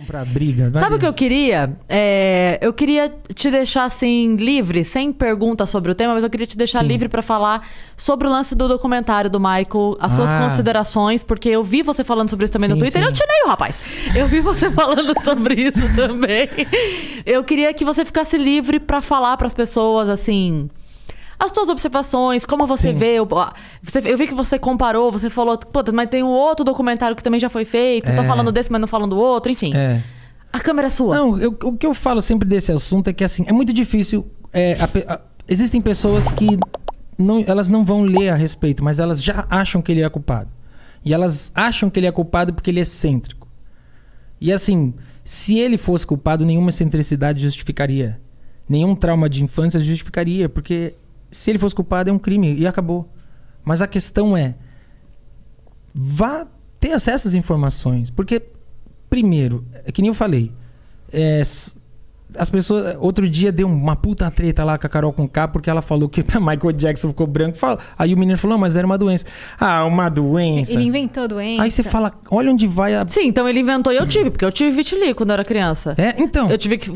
Pra briga. Sabe o que eu queria? Eu queria te deixar assim livre, sem perguntas sobre o tema, mas eu queria te deixar livre pra falar sobre o lance do documentário do Michael, as suas considerações, porque eu vi você falando sobre isso também no Twitter. Eu te leio, rapaz. Eu vi você falando sobre isso também. Eu queria que você ficasse livre pra falar pras pessoas assim, as tuas observações, como você vê. Eu vi que você comparou, você falou, mas tem um outro documentário que também já foi feito. Tô falando desse, mas não falando do outro, enfim. A câmera é sua. Não, o que eu falo sempre desse assunto é que assim, é muito difícil. Existem pessoas que elas não vão ler a respeito, mas elas já acham que ele é culpado. E elas acham que ele é culpado porque ele é excêntrico. E assim, se ele fosse culpado, nenhuma excentricidade justificaria. Nenhum trauma de infância justificaria, porque se ele fosse culpado é um crime e acabou. Mas a questão é, vá ter acesso às informações. Porque, primeiro, que nem eu falei, as pessoas... Outro dia deu uma puta treta lá com a Carol Conká, porque ela falou que Michael Jackson ficou branco. Aí o menino falou, mas era uma doença. Uma doença. Ele inventou doença. Aí você fala, olha onde vai a... Sim, então ele inventou e eu tive, porque eu tive vitiligo quando eu era criança. Então. Eu tive que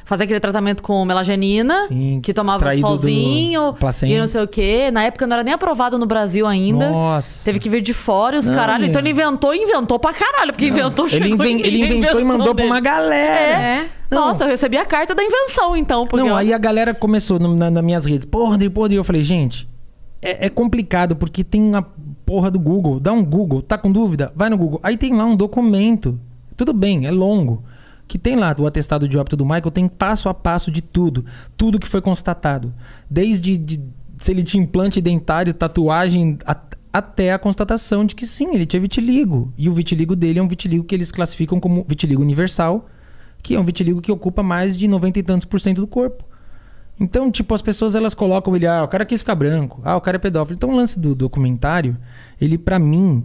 fazer aquele tratamento com melagenina, que tomava sozinho e não sei o quê. Na época não era nem aprovado no Brasil ainda. Nossa. Teve que vir de fora e os caralho. Então ele inventou pra caralho, porque inventou, ele inventou e mandou pra uma galera. Nossa, eu recebi a carta da invenção, então. Aí a galera começou nas minhas redes. Porra, eu falei, gente, é complicado porque tem a porra do Google. Dá um Google, tá com dúvida? Vai no Google. Aí tem lá um documento. Tudo bem, é longo. Que tem lá o atestado de óbito do Michael, tem passo a passo de tudo. Tudo que foi constatado. Desde se ele tinha implante dentário, tatuagem, até a constatação de que sim, ele tinha vitiligo. E o vitiligo dele é um vitiligo que eles classificam como vitiligo universal, que é um vitiligo que ocupa mais de 90 e tantos % do corpo. Então, as pessoas elas colocam ele, o cara quis ficar branco, o cara é pedófilo. Então, o lance do documentário, ele, pra mim,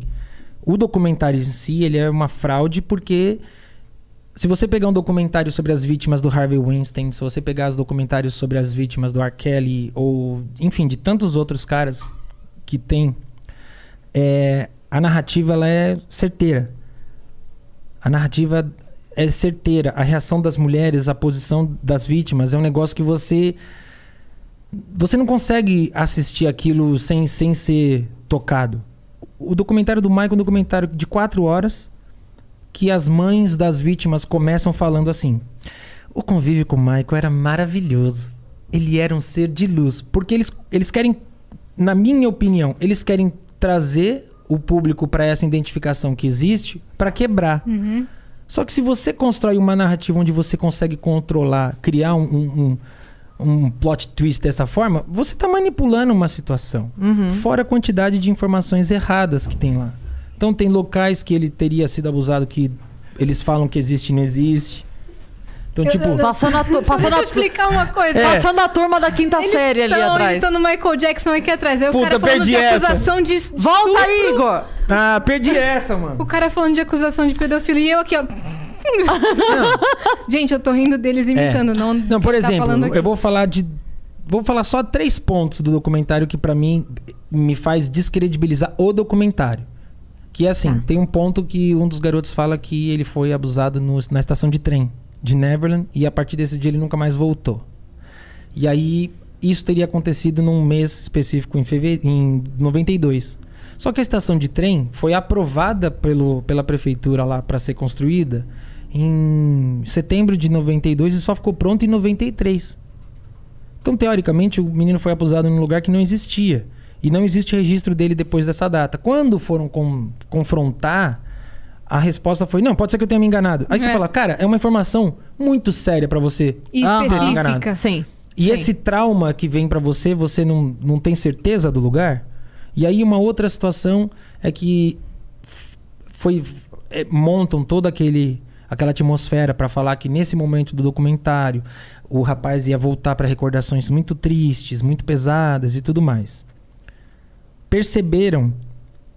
o documentário em si, ele é uma fraude porque se você pegar um documentário sobre as vítimas do Harvey Weinstein, se você pegar os documentários sobre as vítimas do R. Kelly, ou, enfim, de tantos outros caras que tem, a narrativa, ela é certeira. A narrativa é certeira. A reação das mulheres, a posição das vítimas é um negócio que você não consegue assistir aquilo sem ser tocado. O documentário do Michael é um documentário de 4 horas que as mães das vítimas começam falando assim: o convívio com o Michael era maravilhoso. Ele era um ser de luz. Porque eles querem, na minha opinião, eles querem trazer o público para essa identificação que existe para quebrar. Só que se você constrói uma narrativa onde você consegue controlar, criar um plot twist dessa forma, você está manipulando uma situação. Fora a quantidade de informações erradas que tem lá. Então tem locais que ele teria sido abusado que eles falam que existe e não existe. Então, Deixa eu explicar uma coisa. Passando a turma da quinta série ali atrás. Eles estão no Michael Jackson aqui atrás. Aí o cara falando perdi de essa. acusação de Volta, Igor! Perdi essa, mano. O cara falando de acusação de pedofilia e eu aqui, ó. Gente, eu tô rindo deles imitando, não, por exemplo, eu vou falar só 3 pontos do documentário que pra mim me faz descredibilizar o documentário. Que é assim, tem um ponto que um dos garotos fala que ele foi abusado na estação de trem de Neverland e a partir desse dia ele nunca mais voltou. E aí isso teria acontecido num mês específico em 92. Só que a estação de trem foi aprovada pela prefeitura lá para ser construída em setembro de 92 e só ficou pronto em 93. Então, teoricamente, o menino foi abusado num lugar que não existia. E não existe registro dele depois dessa data. Quando foram confrontar, a resposta foi: não, pode ser que eu tenha me enganado. Aí você fala, cara, é uma informação muito séria pra você ter se enganado. Sim. E esse trauma que vem pra você, você não tem certeza do lugar? E aí uma outra situação é que montam toda aquela atmosfera pra falar que nesse momento do documentário o rapaz ia voltar pra recordações muito tristes, muito pesadas e tudo mais. Perceberam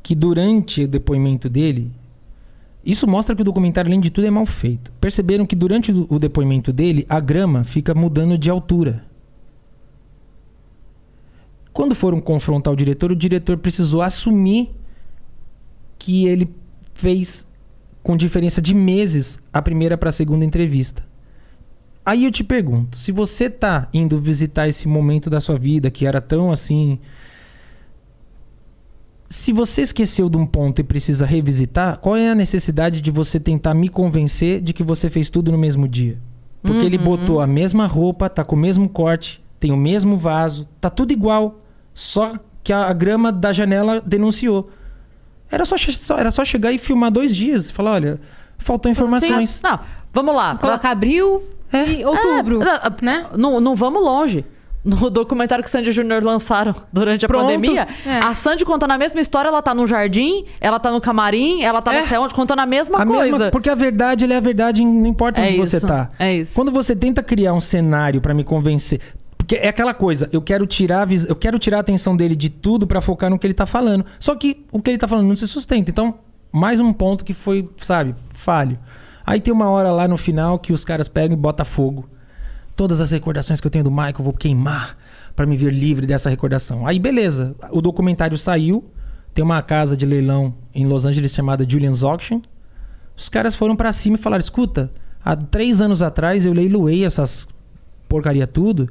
que durante o depoimento dele, isso mostra que o documentário, além de tudo, é mal feito. Perceberam que durante o depoimento dele, a grama fica mudando de altura. Quando foram confrontar o diretor precisou assumir que ele fez com diferença de meses, a primeira para a segunda entrevista. Aí eu te pergunto, se você tá indo visitar esse momento da sua vida que era tão assim... Se você esqueceu de um ponto e precisa revisitar, qual é a necessidade de você tentar me convencer de que você fez tudo no mesmo dia? Porque ele botou a mesma roupa, tá com o mesmo corte, tem o mesmo vaso, tá tudo igual. Só que a grama da janela denunciou. Era só chegar e filmar 2 dias. Falar, olha, faltou informações. Sim. Não, vamos lá. Colocar abril e outubro, né? Não vamos longe. No documentário que Sandy Júnior lançaram durante a pandemia, a Sandy contando a mesma história, ela tá no jardim, ela tá no camarim, ela tá no céu onde, contando a mesma coisa. Porque a verdade, ela é a verdade, não importa onde você tá. É isso. Quando você tenta criar um cenário pra me convencer... Porque é aquela coisa, eu quero tirar a atenção dele de tudo pra focar no que ele tá falando. Só que o que ele tá falando não se sustenta. Então, mais um ponto que foi, sabe, falho. Aí tem uma hora lá no final que os caras pegam e botam fogo. Todas as recordações que eu tenho do Michael, eu vou queimar pra me ver livre dessa recordação. Aí, beleza. O documentário saiu. Tem uma casa de leilão em Los Angeles chamada Julian's Auction. Os caras foram pra cima e falaram, escuta, há 3 anos atrás eu leiloei essas porcaria tudo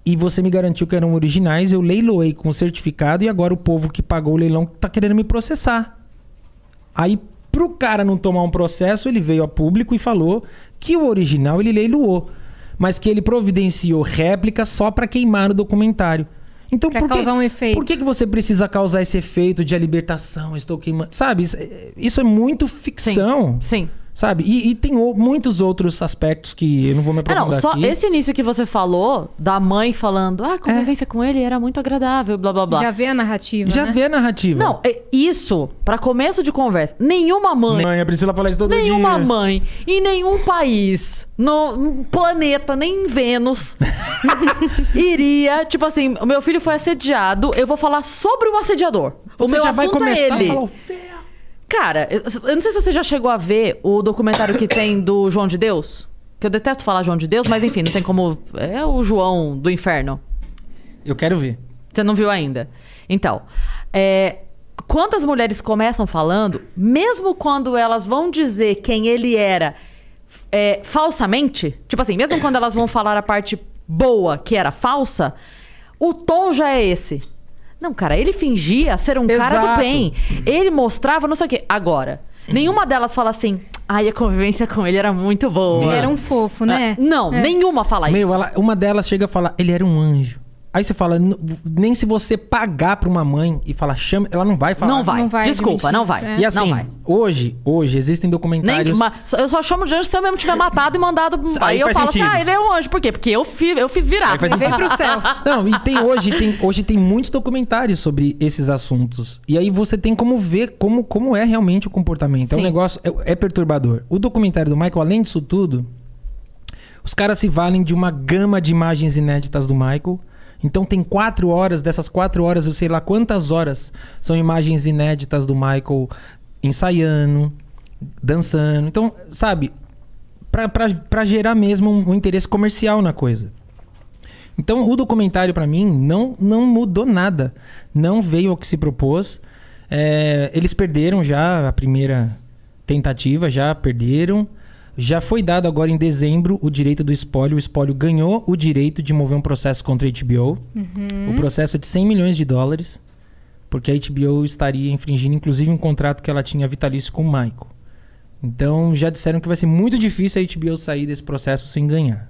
e você me garantiu que eram originais, eu leiloei com certificado e agora o povo que pagou o leilão tá querendo me processar. Aí, pro cara não tomar um processo, ele veio a público e falou que o original ele leiloou, mas que ele providenciou réplica só pra queimar no documentário. Então, pra causar um efeito. Por que você precisa causar esse efeito de a libertação? Estou queimando. Sabe, isso é muito ficção. Sim. Sabe? E tem muitos outros aspectos que eu não vou me aprofundar só aqui. Esse início que você falou, da mãe falando, a convivência com ele era muito agradável, blá, blá, blá. Já vê a narrativa, Já né? vê a narrativa. Não, isso, pra começo de conversa, nenhuma mãe... Mãe, a Priscila fala isso todo dia. Nenhuma mãe, em nenhum país, no planeta, nem em Vênus, iria, tipo assim, o meu filho foi assediado, eu vou falar sobre o assediador. O meu já vai assunto é começar ele. a falar, Cara, eu não sei se você já chegou a ver o documentário que tem do João de Deus. Que eu detesto falar João de Deus, mas enfim, não tem como... É o João do Inferno. Eu quero ver. Você não viu ainda? Então, quantas mulheres começam falando, mesmo quando elas vão dizer quem ele era falsamente, tipo assim, mesmo quando elas vão falar a parte boa que era falsa, o tom já é esse. Não, cara, ele fingia ser um cara do bem. Ele mostrava não sei o quê. Agora, nenhuma delas fala assim, a convivência com ele era muito boa. Ele era um fofo, né? Não, nenhuma fala isso. Uma delas chega a falar, ele era um anjo. Aí você fala, nem se você pagar pra uma mãe e falar, chama, ela não vai falar. Não vai. Desculpa, não vai. E assim, não vai. hoje existem documentários... eu só chamo de anjo se eu mesmo tiver matado e mandado... Aí eu falo sentido. assim, ele é um anjo. Por quê? Porque eu fiz virar. Aí faz Vem pro céu. Não, e hoje tem muitos documentários sobre esses assuntos. E aí você tem como ver como é realmente o comportamento. É um negócio... É perturbador. O documentário do Michael, além disso tudo, os caras se valem de uma gama de imagens inéditas do Michael. Então tem 4 horas, dessas 4 horas, eu sei lá quantas horas são imagens inéditas do Michael ensaiando, dançando. Então, sabe, pra gerar mesmo um interesse comercial na coisa. Então o documentário pra mim não mudou nada. Não veio ao que se propôs. Eles perderam já a primeira tentativa, já perderam. Já foi dado agora em dezembro o direito do espólio. O espólio ganhou o direito de mover um processo contra a HBO. O processo é de $100 milhões, porque a HBO estaria infringindo, inclusive, um contrato que ela tinha vitalício com o Michael. Então, já disseram que vai ser muito difícil a HBO sair desse processo sem ganhar.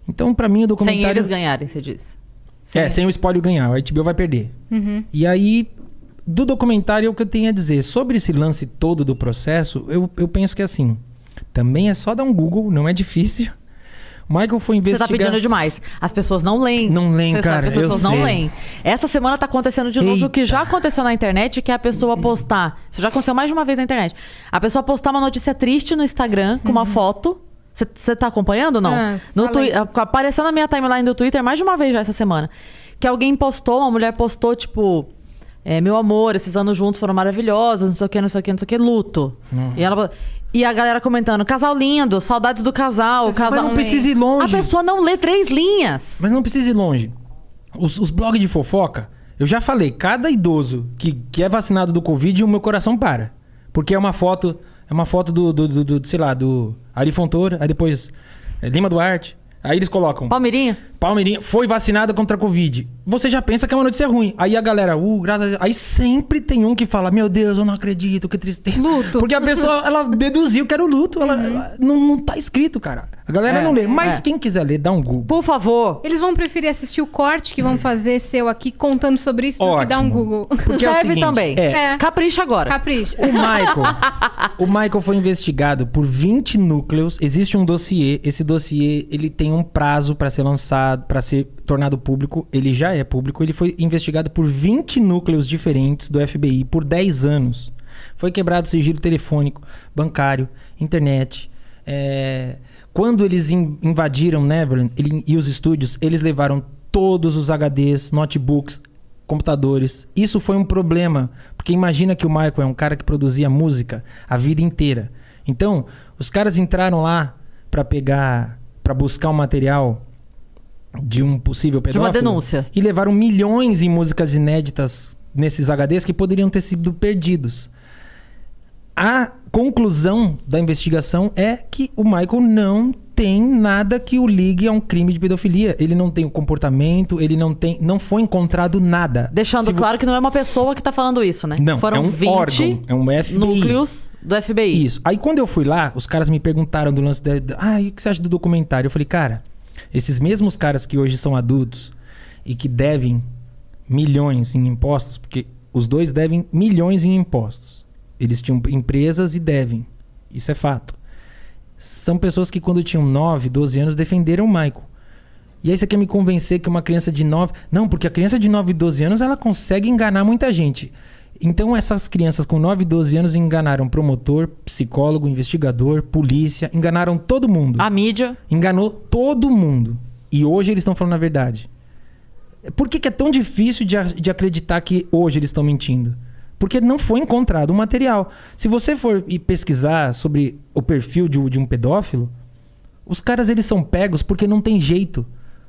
Então, pra mim, o documentário... Sem eles ganharem, você diz. Sem o espólio ganhar. A HBO vai perder. E aí, do documentário, o que eu tenho a dizer sobre esse lance todo do processo, eu penso que assim... Também é só dar um Google, não é difícil. O Michael foi investigar... Você tá pedindo demais. As pessoas não leem. Não leem, cara. As pessoas não leem. Essa semana tá acontecendo de novo o que já aconteceu na internet, que é a pessoa postar... Isso já aconteceu mais de uma vez na internet. A pessoa postar uma notícia triste no Instagram com uma foto. Você tá acompanhando ou não? Apareceu na minha timeline do Twitter mais de uma vez já essa semana. Que alguém postou, uma mulher postou, tipo... meu amor, esses anos juntos foram maravilhosos, não sei o que, não sei o que, não sei o que, luto. E a galera comentando, casal lindo, saudades do casal. Mas não precisa ir longe. A pessoa não lê 3 linhas. Mas não precisa ir longe. Os blogs de fofoca, eu já falei, cada idoso que é vacinado do Covid, o meu coração para. Porque é uma foto do sei lá, do Ari Fontoura, aí depois Lima Duarte. Aí eles colocam... Palmeirinha foi vacinada contra a Covid. Você já pensa que é uma notícia ruim. Aí a galera, graças a Deus... Aí sempre tem um que fala, meu Deus, eu não acredito, que tristeza. Luto. Porque a pessoa, ela deduziu que era o luto. Ela não tá escrito, cara. A galera não lê. Mas quem quiser ler, dá um Google. Por favor. Eles vão preferir assistir o corte que vão fazer seu aqui contando sobre isso do que dar um Google. Porque Serve é o seguinte, também. Capricha agora. Capricha. O Michael foi investigado por 20 núcleos. Existe um dossiê. Esse dossiê, ele tem um prazo para ser lançado, para ser tornado público. Ele já é público. Ele foi investigado por 20 núcleos diferentes do FBI por 10 anos. Foi quebrado sigilo telefônico, bancário, internet. Quando eles invadiram Neverland e os estúdios, eles levaram todos os HDs, notebooks, computadores. Isso foi um problema, porque imagina que o Michael é um cara que produzia música a vida inteira. Então, os caras entraram lá para buscar um material de um possível pedófilo. De uma denúncia. E levaram milhões em músicas inéditas nesses HDs que poderiam ter sido perdidos. A conclusão da investigação é que o Michael não tem nada que o ligue a um crime de pedofilia. Ele não tem o comportamento, não foi encontrado nada. Deixando claro que não é uma pessoa que tá falando isso, né? Não, foram é um 20 órgão, é um FBI. núcleos do FBI. Isso. Aí quando eu fui lá, os caras me perguntaram do lance e o que você acha do documentário? Eu falei, cara, esses mesmos caras que hoje são adultos e que devem milhões em impostos, porque os dois devem milhões em impostos. Eles tinham empresas e devem. Isso é fato. São pessoas que quando tinham 9, 12 anos defenderam o Michael. E aí você quer me convencer que uma criança de 9... Não, porque a criança de 9 e 12 anos ela consegue enganar muita gente. Então essas crianças com 9 e 12 anos enganaram promotor, psicólogo, investigador, polícia. Enganaram todo mundo. A mídia. Enganou todo mundo. E hoje eles estão falando a verdade. Por que é tão difícil de acreditar que hoje eles estão mentindo? Porque não foi encontrado o material. Se você for pesquisar sobre o perfil de um pedófilo, os caras eles são pegos porque não tem jeito.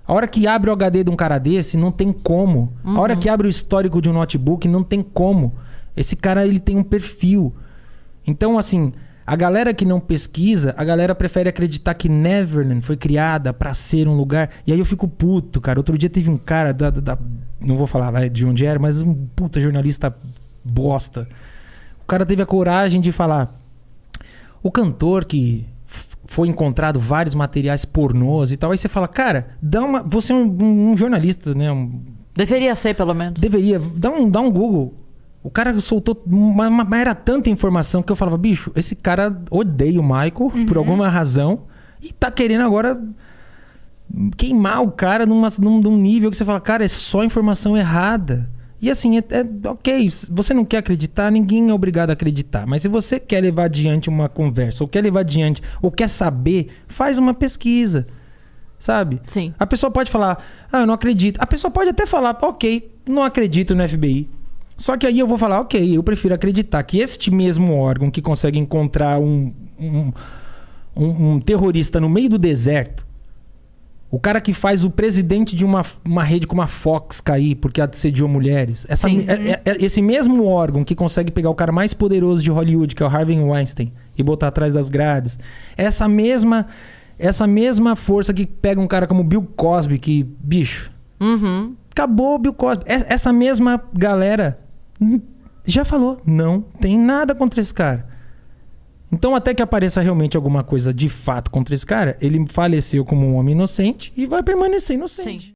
A hora que abre o HD de um cara desse, não tem como. A hora que abre o histórico de um notebook, não tem como. Esse cara ele tem um perfil. Então, assim, a galera que não pesquisa, a galera prefere acreditar que Neverland foi criada pra ser um lugar. E aí eu fico puto, cara. Outro dia teve um cara não vou falar de onde era, mas um puta jornalista bosta. O cara teve a coragem de falar: o cantor que foi encontrado vários materiais pornôs e tal. Aí você fala, cara, você é um jornalista, né? Deveria ser, pelo menos. Deveria. Dá um Google. O cara soltou mas era tanta informação que eu falava, bicho, esse cara odeia o Michael por alguma razão e tá querendo agora queimar o cara num nível que você fala, cara, é só informação errada. E assim, ok, você não quer acreditar, ninguém é obrigado a acreditar. Mas se você quer levar adiante uma conversa, ou quer levar adiante, ou quer saber, faz uma pesquisa, sabe? Sim. A pessoa pode falar, eu não acredito. A pessoa pode até falar, ok, não acredito no FBI. Só que aí eu vou falar, ok, eu prefiro acreditar que este mesmo órgão que consegue encontrar um terrorista no meio do deserto, o cara que faz o presidente de uma rede como a Fox cair porque assediou mulheres. Esse mesmo órgão que consegue pegar o cara mais poderoso de Hollywood, que é o Harvey Weinstein, e botar atrás das grades. Essa mesma força que pega um cara como Bill Cosby, que, bicho, acabou o Bill Cosby. Essa mesma galera já falou, não tem nada contra esse cara. Então, até que apareça realmente alguma coisa de fato contra esse cara, ele faleceu como um homem inocente e vai permanecer inocente. Sim.